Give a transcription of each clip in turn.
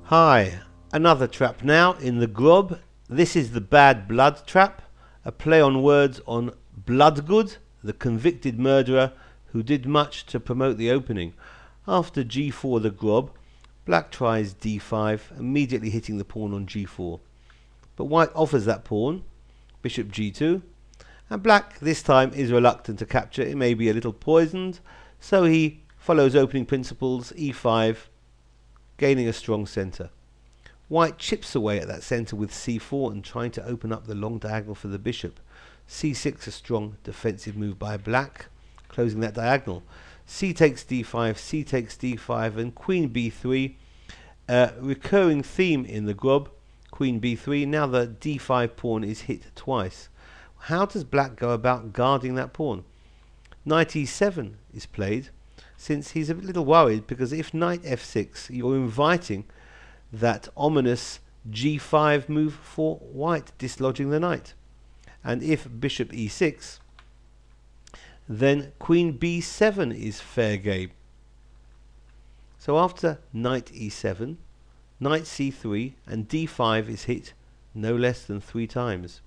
Hi, another trap now in the Grob. This is the bad blood trap, a play on words on Bloodgood, the convicted murderer who did much to promote the opening. After g4 the Grob, black tries d5, immediately hitting the pawn on g4. But white offers that pawn, bishop g2, and black this time is reluctant to capture. It may be a little poisoned, so he follows opening principles, e5, gaining a strong centre. White chips away at that centre with c4 and trying to open up the long diagonal for the bishop. c6, a strong defensive move by black, closing that diagonal. c takes d5, c takes d5, and queen b3, a recurring theme in the Grob. Queen b3, now the d5 pawn is hit twice. How does black go about guarding that pawn? Knight e7 is played, since he's a little worried, because if knight f6, you're inviting that ominous g5 move for white, dislodging the knight. And if bishop e6, then queen b7 is fair game. So after knight e7, knight c3 and d5 is hit no less than 3 times.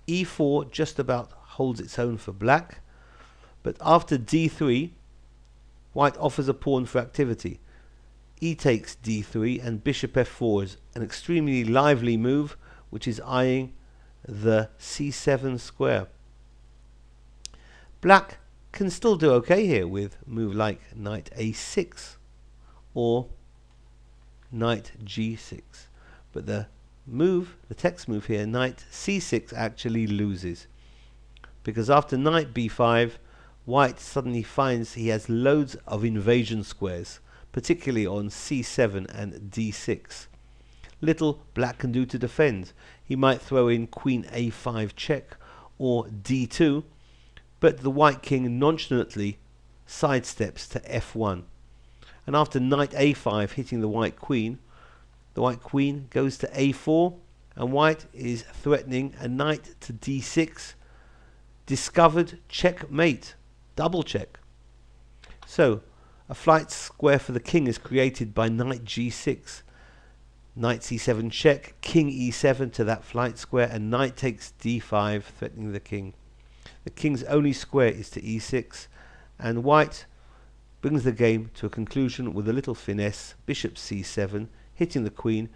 e4 just about holds its own for black, but after d3, white offers a pawn for activity. E takes d3 and bishop f4 is an extremely lively move which is eyeing the c7 square. Black can still do okay here with a move like knight a6 or knight g6, but the text move here, knight c6, actually loses, because after knight b5, white suddenly finds he has loads of invasion squares, particularly on c7 and d6. Little black can do to defend. He might throw in queen a5 check or d2, but the white king nonchalantly sidesteps to f1. And after knight a5 hitting the white queen goes to a4, and white is threatening a knight to d6. Discovered checkmate, double check. So a flight square for the king is created by knight g6. Knight c7 check, king e7 to that flight square, and knight takes d5, threatening the king. The king's only square is to e6, and white brings the game to a conclusion with a little finesse, bishop c7, hitting the queen,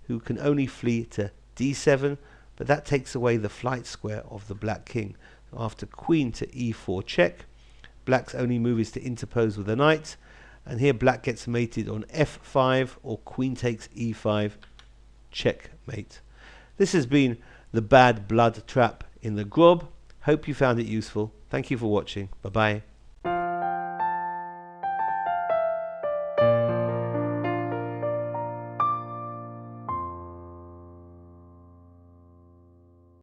who can only flee to d7, but that takes away the flight square of the black king. After queen to e4 check, black's only move is to interpose with a knight, and here black gets mated on f5 or queen takes e5, checkmate. This has been the bad blood trap in the Grob. Hope you found it useful. Thank you for watching. Bye bye.